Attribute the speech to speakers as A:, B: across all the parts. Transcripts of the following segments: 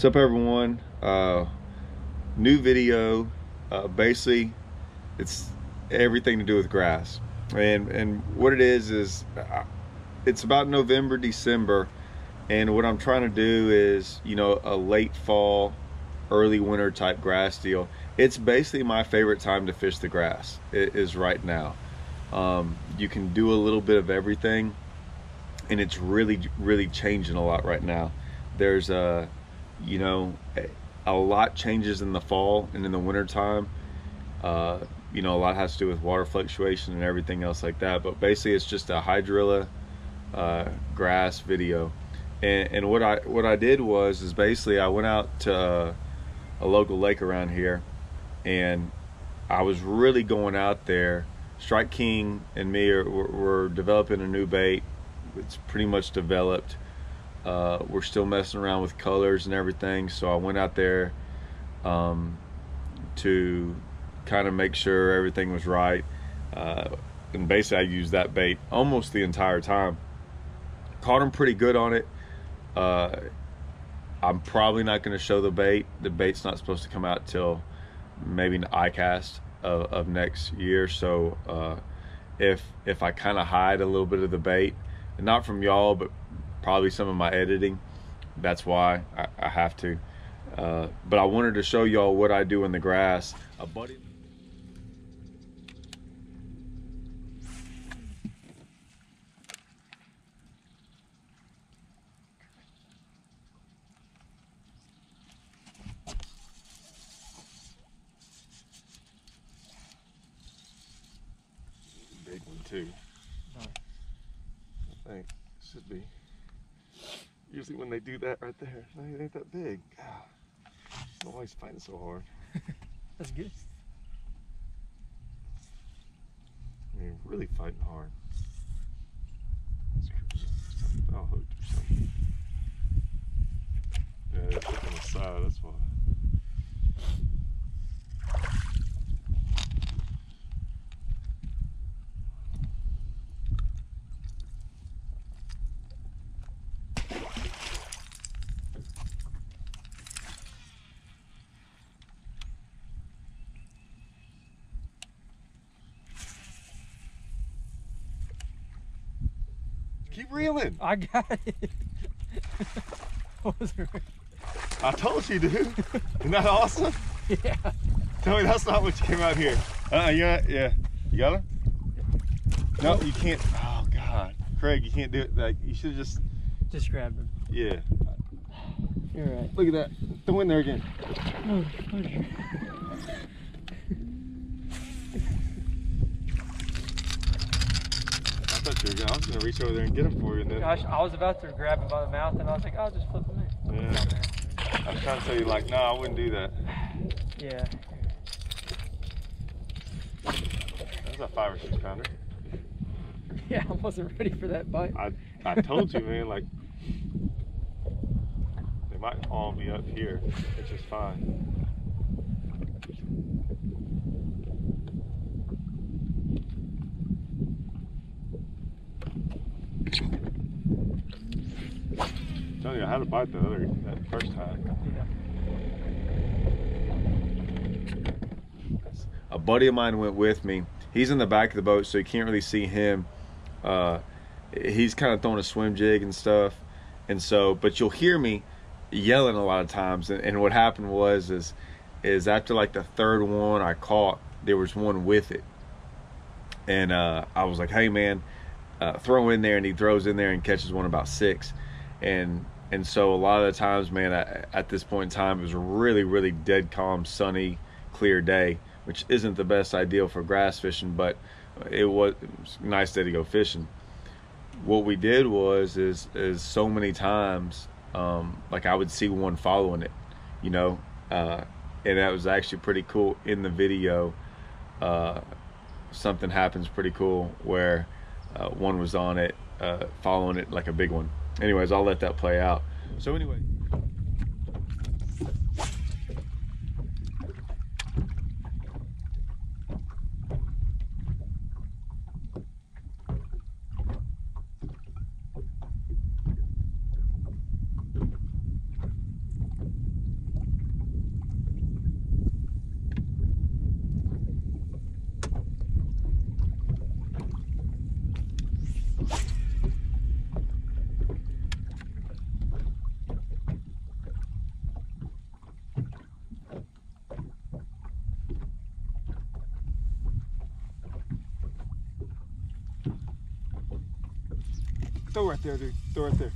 A: What's up, everyone? New video. Basically, it's everything to do with grass, and what it is it's about November, December, and what I'm trying to do is, a late fall, early winter type grass deal. It's basically my favorite time to fish the grass. It is right now. You can do a little bit of everything, and it's really changing a lot right now. There's you know a lot changes in the fall and in the winter time. A lot has to do with water fluctuation and everything else like that, but basically it's just a hydrilla grass video. And what I did is basically I went out to a local lake around here, and I was really going out there. Strike King and me we're developing a new bait. It's pretty much developed. We're still messing around with colors and everything, so I went out there to kind of make sure everything was right, and basically I used that bait almost the entire time. Caught him pretty good on it. I'm probably not going to show the bait. The bait's not supposed to come out till maybe an ICAST of next year, so if I kind of hide a little bit of the bait, and not from y'all, but probably some of my editing, that's why I have to. But I wanted to show y'all what I do in the grass. A buddy. Big one too.
B: Nice.
A: I think should be. Usually when they do that right there, it ain't that big. I'm always fighting so hard.
B: That's good.
A: I mean, really fighting hard. Something fell hooked or something. Yeah, it's up on the side, that's why. Keep reeling.
B: I got it.
A: I told you, dude. Isn't that awesome?
B: Yeah.
A: Tell me that's not what you came out here. Yeah. You got him? No, you can't. Oh, God. Craig, you can't do it. Like, you should have
B: Just grabbed him.
A: Yeah.
B: You're right.
A: Look at that. Throw in there again.
B: Oh, okay.
A: I thought you were gonna. I was gonna reach over there and get him for you. And then,
B: Gosh, I was about to grab him by the mouth, and I was like, I'll just flip him in.
A: Yeah. I was trying to tell you, like, no, I wouldn't do that.
B: Yeah.
A: That's a 5 or 6 pounder.
B: Yeah, I wasn't ready for that bite.
A: I told you, man. Like, they might all be up here, which is fine. I'm telling you, I had a bite that first time.
B: Yeah.
A: A buddy of mine went with me. He's in the back of the boat, so you can't really see him. He's kind of throwing a swim jig and stuff, and so, but you'll hear me yelling a lot of times. And what happened is after like the third one I caught, there was one with it, and I was like, hey man, throw in there, and he throws in there and catches one about 6. And so a lot of the times, man, at this point in time, it was a really dead calm, sunny, clear day, which isn't the best ideal for grass fishing, but it was a nice day to go fishing. What we did is so many times, like I would see one following it, and that was actually pretty cool. In the video, something happens pretty cool where one was on it, following it like a big one. Anyways, I'll let that play out. So anyway. Throw right there, dude. Throw right there.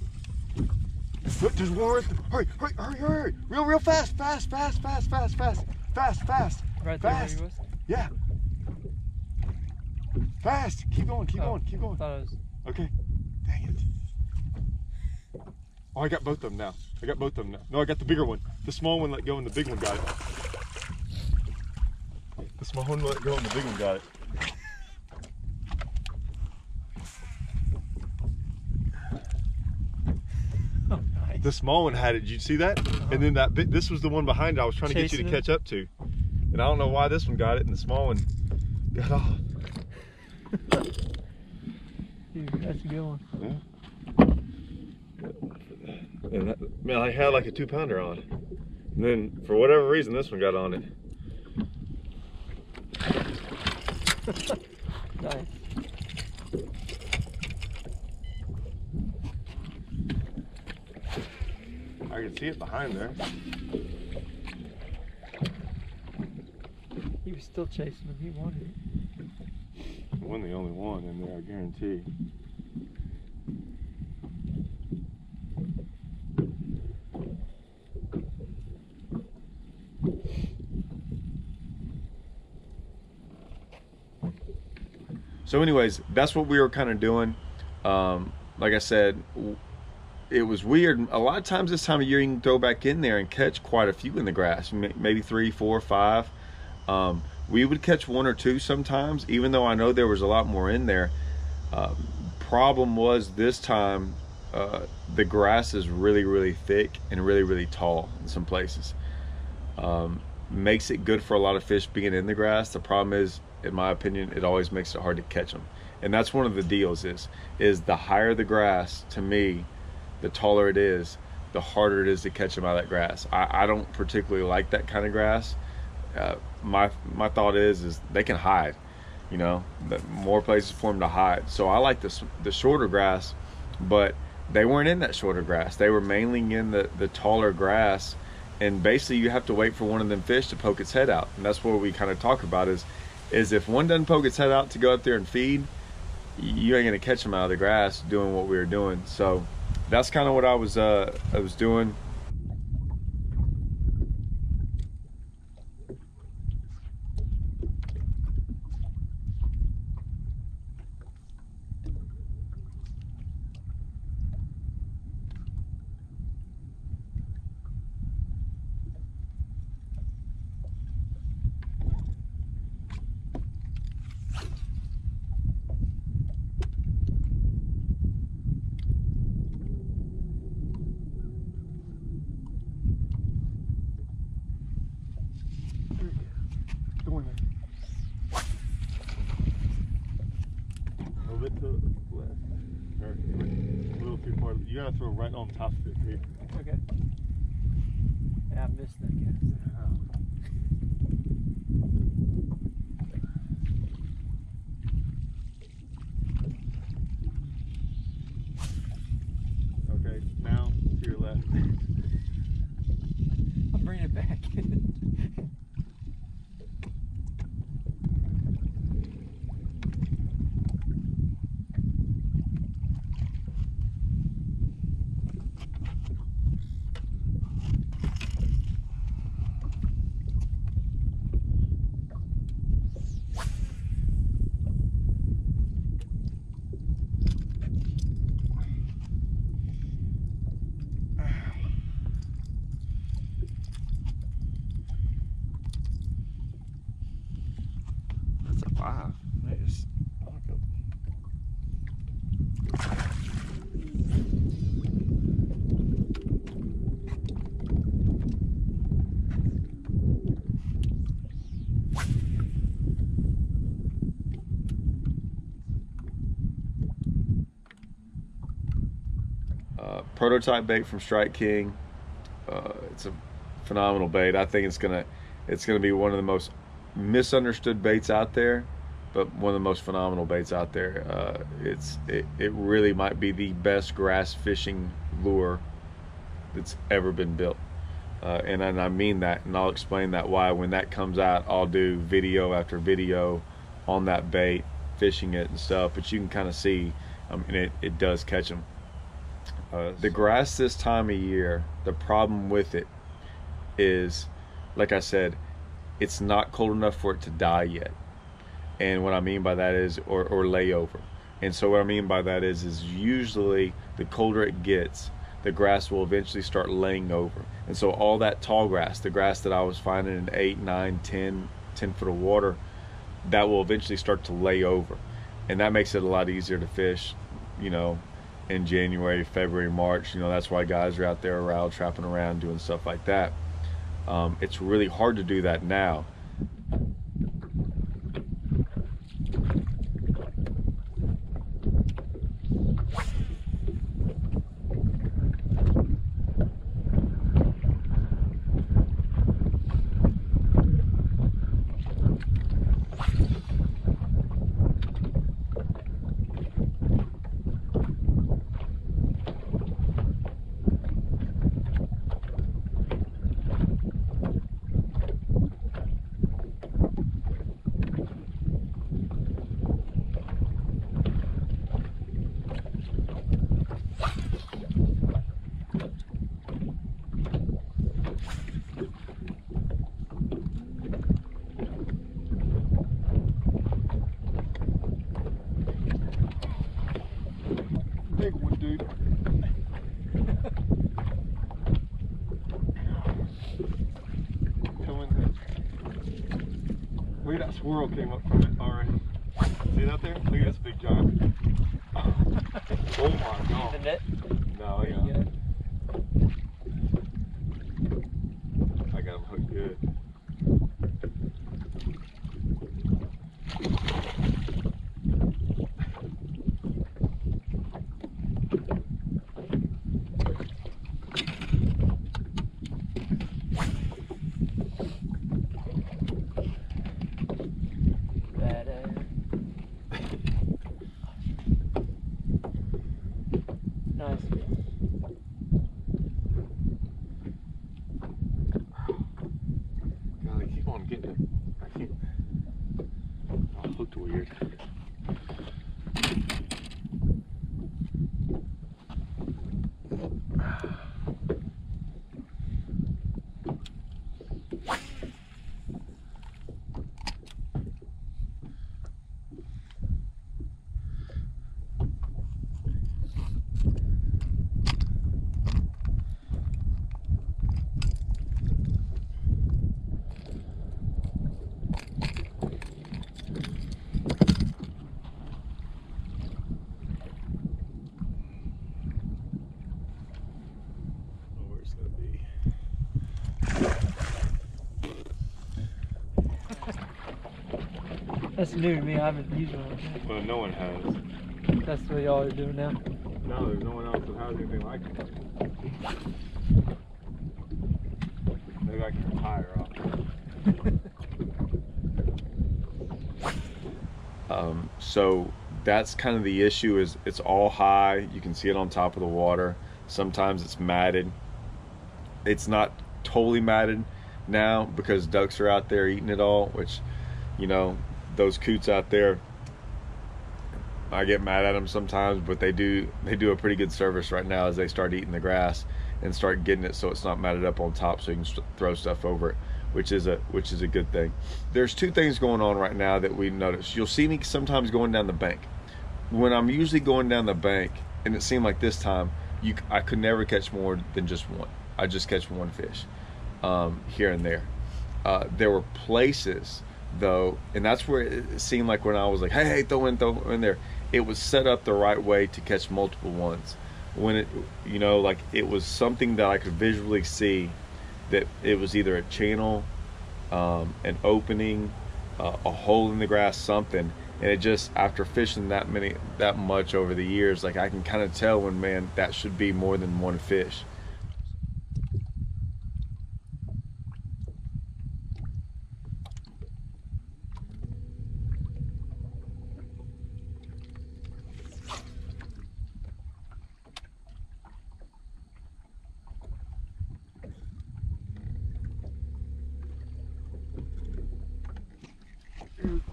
A: Look, there's one right there. Hurry, hurry, hurry, hurry. Real fast. Fast.
B: Right there where he was?
A: Yeah. Fast. Keep going.
B: I thought it was...
A: Okay. Dang it. Oh, I got both of them now. No, I got the bigger one. The small one let go and the big one got it. The small one let go and the big one got it.
B: Oh, nice.
A: The small one had it. Did you see that? And then that bit, this was the one behind it I was trying to get you to catch up to. And I don't know why this one got it and the small one got off.
B: Dude, that's a good one.
A: Yeah. And that, man, I had like a 2-pounder on. And then for whatever reason, this one got on it.
B: Nice.
A: I can see it behind there.
B: He was still chasing him. He wanted it.
A: I won the only one in there, I guarantee. So anyways, that's what we were kind of doing. Like I said, it was weird. A lot of times this time of year you can throw back in there and catch quite a few in the grass, maybe 3, 4, 5. We would catch 1 or 2 sometimes, even though I know there was a lot more in there. Problem was this time the grass is really thick and really tall in some places. Makes it good for a lot of fish being in the grass. The problem is, in my opinion, it always makes it hard to catch them. And that's one of the deals is the higher the grass, to me, the taller it is, the harder it is to catch them out of that grass. I don't particularly like that kind of grass. My thought is they can hide, you know, more places for them to hide. So I like the shorter grass, but they weren't in that shorter grass. They were mainly in the taller grass, and basically you have to wait for one of them fish to poke its head out. And that's what we kind of talk about is if one doesn't poke its head out to go up there and feed, you ain't gonna catch them out of the grass doing what we were doing. So that's kind of what I was doing. You gotta throw right on top of it, dude.
B: Okay. Yeah, I missed that cast.
A: Okay, now to your left.
B: I'll bring it back.
A: That's a 5. Nice. Prototype bait from Strike King. It's a phenomenal bait. I think it's gonna be one of the most misunderstood baits out there, but one of the most phenomenal baits out there. It really might be the best grass fishing lure that's ever been built, and I mean that, and I'll explain that why when that comes out. I'll do video after video on that bait, fishing it and stuff, but you can kind of see I mean, it does catch them. The grass this time of year, the problem with it is, like I said, it's not cold enough for it to die yet. And what I mean by that is, or lay over. And so what I mean by that is usually the colder it gets, the grass will eventually start laying over. And so all that tall grass, the grass that I was finding in 8, 9, 10 foot of water, that will eventually start to lay over. And that makes it a lot easier to fish, you know, in January, February, March. You know, that's why guys are out there around trapping around doing stuff like that. It's really hard to do that now. Big one, dude. Coming. Look at that swirl came up from it already. See that there? Look at this big giant. Oh my god.
B: The net?
A: No, yeah. I got him hooked good.
B: Nice.
A: God, I keep on getting it. I keep. Oh, hooked weird.
B: That's new to me. I haven't used one like that.
A: Well, no one has.
B: That's what y'all are doing now.
A: No, there's no one else that has anything like it. Maybe I can retire off. So that's kind of the issue, is it's all high. You can see it on top of the water. Sometimes it's matted. It's not totally matted now because ducks are out there eating it all, which, you know, those coots out there, I get mad at them sometimes, but they do a pretty good service right now as they start eating the grass and start getting it so it's not matted up on top, so you can throw stuff over it, which is a good thing. There's two things going on right now that we notice. You'll see me sometimes going down the bank. When I'm usually going down the bank, and it seemed like this time, I could never catch more than just one. I just catch one fish here and there. There were places though, and that's where it seemed like when I was like, hey, throw in there, it was set up the right way to catch multiple ones. When it, you know, like it was something that I could visually see that it was either a channel, an opening, a hole in the grass, something. And it just, after fishing that much over the years, like I can kind of tell when, man, that should be more than one fish.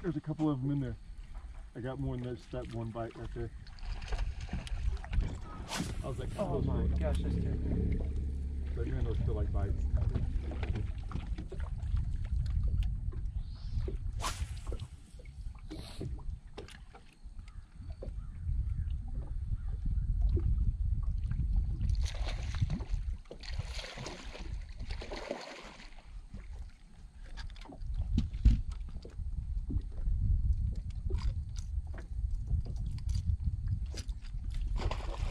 A: There's a couple of them in there. I got more than just that one bite right there.
C: I was like,
B: Oh my gosh, that's terrible.
C: But even those feel like bites.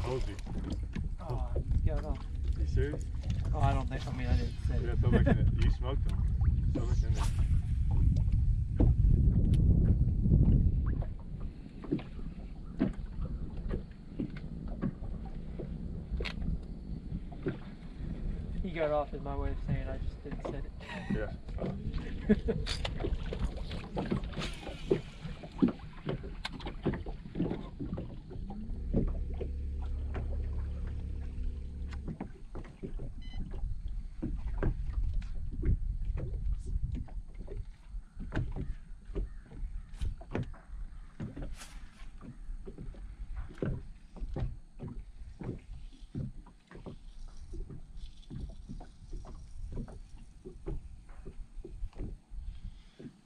C: Told you.
B: Oh, he's got off.
C: You serious?
B: Oh, I don't think. I mean, I didn't say
C: Yeah,
B: it.
C: throw back in it. You smoked them. Throw back in there.
B: He got off is my way of saying I just didn't say it.
C: Yeah.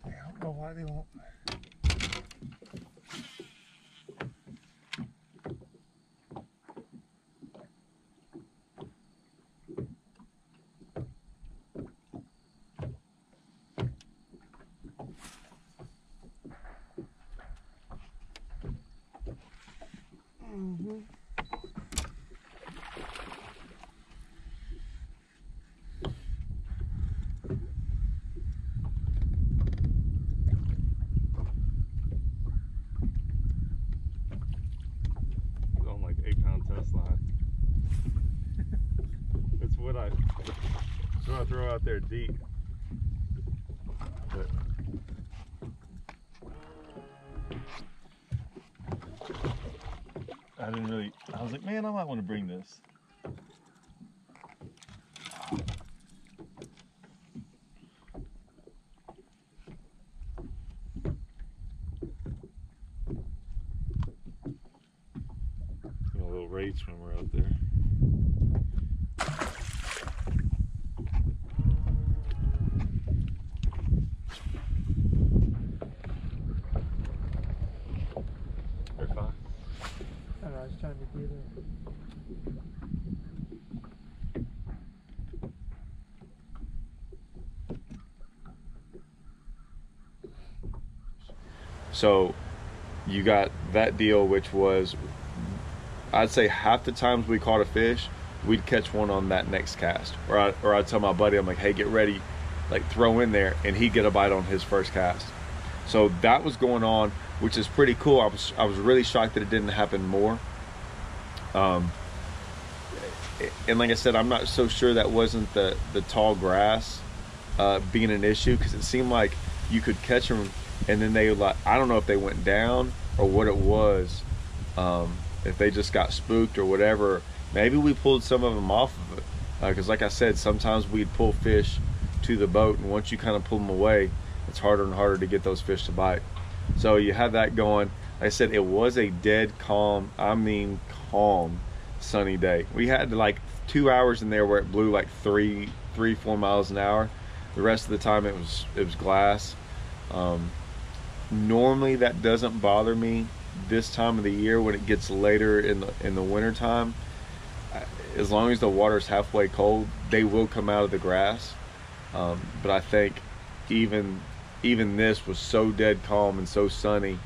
A: I don't know why they won't.
C: On like 8-pound test line. It's what I throw out there deep. But I didn't really. I was like, man, I might want to bring this. A little raid swimmer out there. They're fine.
B: I don't know. I was trying to do that.
A: So you got that deal, which was, I'd say half the times we caught a fish, we'd catch one on that next cast. Or I'd tell my buddy, I'm like, hey, get ready, like throw in there, and he'd get a bite on his first cast. So that was going on, which is pretty cool. I was really shocked that it didn't happen more. And like I said, I'm not so sure that wasn't the tall grass being an issue, because it seemed like you could catch them and then they, like, I don't know if they went down or what it was, if they just got spooked or whatever. Maybe we pulled some of them off of it, because like I said, sometimes we'd pull fish to the boat, and once you kind of pull them away, it's harder and harder to get those fish to bite. So you have that going. Like I said, it was a dead calm, I mean calm, sunny day. We had like 2 hours in there where it blew like 3-4 miles an hour. The rest of the time it was glass. Normally that doesn't bother me this time of the year when it gets later in the winter time. As long as the water's halfway cold, they will come out of the grass. But I think even this was so dead calm and so sunny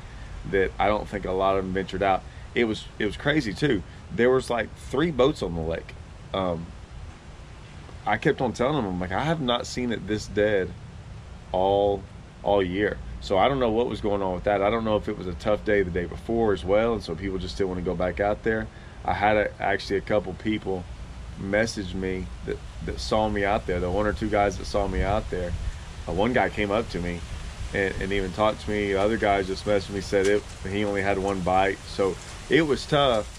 A: that I don't think a lot of them ventured out. It was crazy too. There was like 3 boats on the lake. I kept on telling them, I'm like, I have not seen it this dead all year. So I don't know what was going on with that. I don't know if it was a tough day the day before as well, and so people just didn't want to go back out there. I had actually a couple people message me that saw me out there. The 1 or 2 guys that saw me out there. One guy came up to me and even talked to me. Other guys just messaged me, said he only had 1 bite. So it was tough.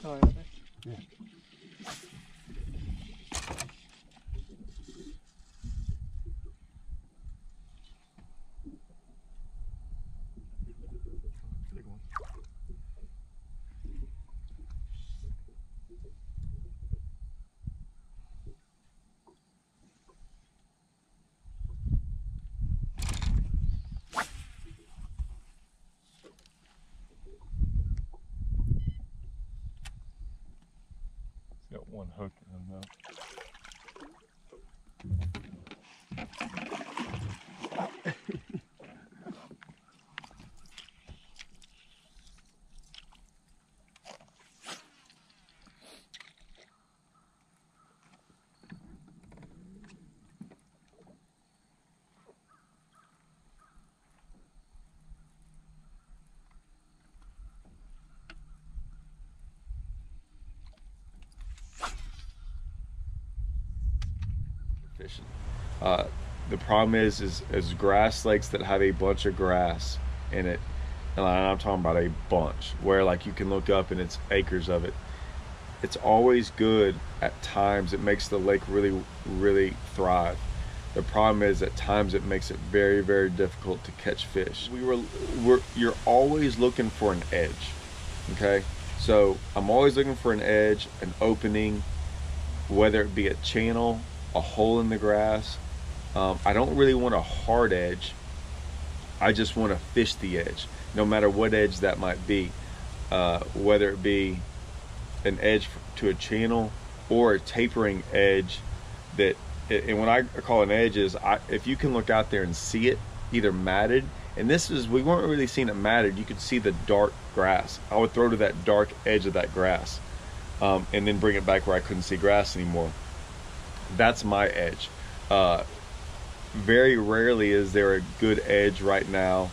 B: Oh, yeah.
C: Yeah. Big one. It's got one hook in the mouth.
A: Fishing. The problem is grass lakes that have a bunch of grass in it, and I'm talking about a bunch, where like you can look up and it's acres of it. It's always good at times. It makes the lake really thrive. The problem is at times it makes it very difficult to catch fish. You're always looking for an edge, okay? So I'm always looking for an edge, an opening, whether it be a channel, a hole in the grass. I don't really want a hard edge. I just want to fish the edge, no matter what edge that might be, whether it be an edge to a channel or a tapering edge. And what I call an edge is, if you can look out there and see it either matted, and we weren't really seeing it matted, you could see the dark grass. I would throw to that dark edge of that grass, and then bring it back where I couldn't see grass anymore. That's my edge. Very rarely is there a good edge right now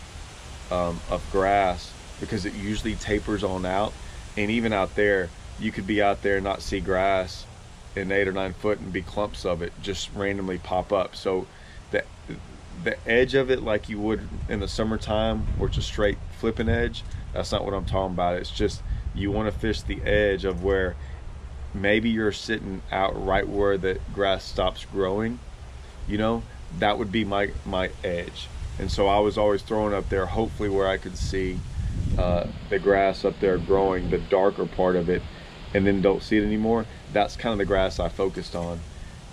A: of grass, because it usually tapers on out, and even out there you could be out there and not see grass in 8 or 9 foot and be clumps of it just randomly pop up. So the edge of it, like you would in the summertime where it's a straight flipping edge, that's not what I'm talking about. It's just you want to fish the edge of where maybe you're sitting out right where the grass stops growing, you know, that would be my edge. And so I was always throwing up there, hopefully where I could see the grass up there growing, the darker part of it, and then don't see it anymore. That's kind of the grass I focused on.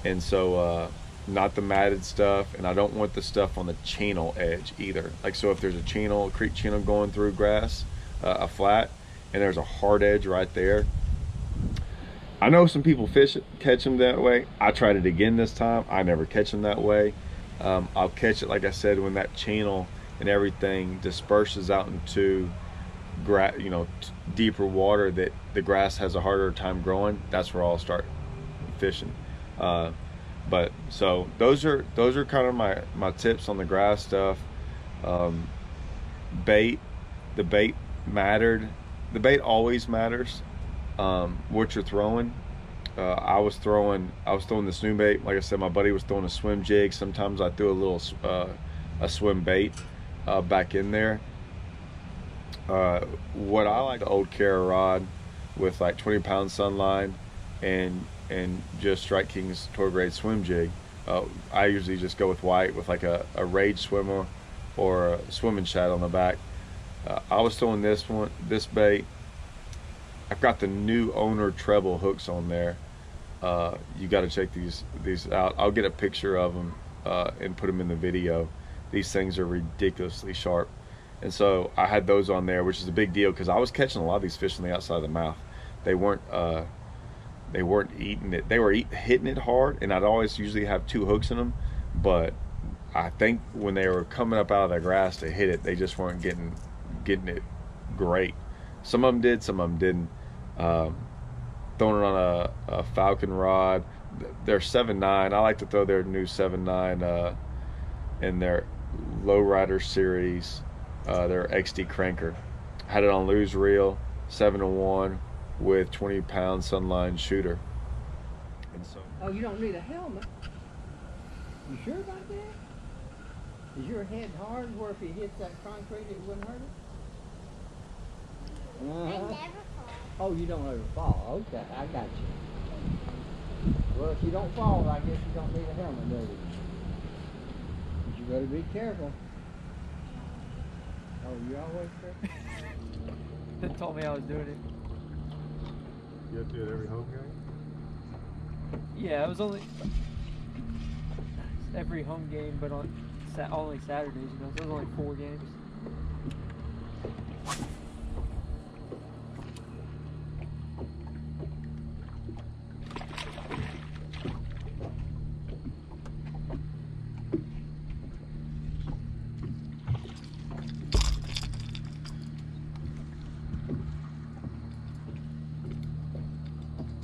A: And so not the matted stuff, and I don't want the stuff on the channel edge either. Like, so if there's a channel, a creek channel going through grass, a flat, and there's a hard edge right there, I know some people catch them that way. I tried it again this time. I never catch them that way. I'll catch it, like I said, when that channel and everything disperses out into deeper water that the grass has a harder time growing. That's where I'll start fishing. But so those are kind of my tips on the grass stuff. Bait, the bait mattered. The bait always matters. What you're throwing. I was throwing the swim bait. Like I said, my buddy was throwing a swim jig. Sometimes I threw a little a swim bait back in there. What I like, the old Kara rod with like 20-pound sunline and just Strike King's tour grade swim jig. I usually just go with white with like a Rage swimmer or a swimming shad on the back. I was throwing this bait. I've got the new owner treble hooks on there. You got to check these out. I'll get a picture of them and put them in the video. These things are ridiculously sharp. And so I had those on there, which is a big deal because I was catching a lot of these fish on the outside of the mouth. They weren't eating it. They were hitting it hard, and I'd always usually have 2 hooks in them. But I think when they were coming up out of the grass to hit it, they just weren't getting it great. Some of them did, some of them didn't. Throwing it on a Falcon rod. They're 7.9. I like to throw their new 7.9 in their Lowrider series. Their XD cranker. Had it on Lew's reel, 7-1 with 20-pound sunline shooter. And so.
D: Oh, you don't need a helmet. You sure about that? Is your head hard where if it hits that concrete it wouldn't hurt it?
E: I never fall.
D: Oh, you don't ever fall. Okay, I got you. Well, if you don't fall, I guess you don't need a helmet, do you? But you better be careful. Oh, you always careful?
B: They told me I was doing it.
C: You have to do it every home game?
B: Yeah, it was only every home game, but on only Saturdays, you know, so it was only 4 games.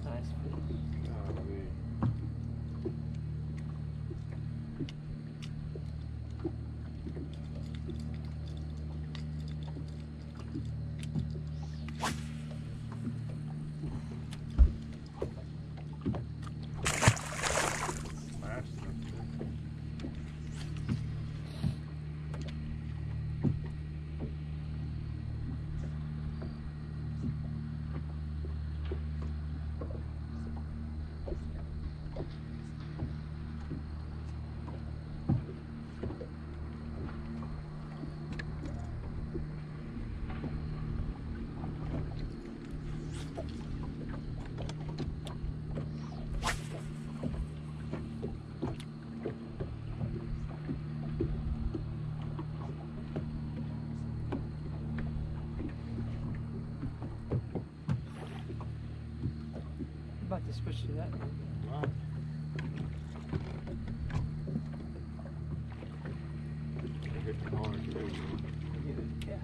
B: Nice.
C: Golly. Smashed them, too.
B: I'm about to switch to that.
C: Wow. They hit the corner, too.
B: Yeah.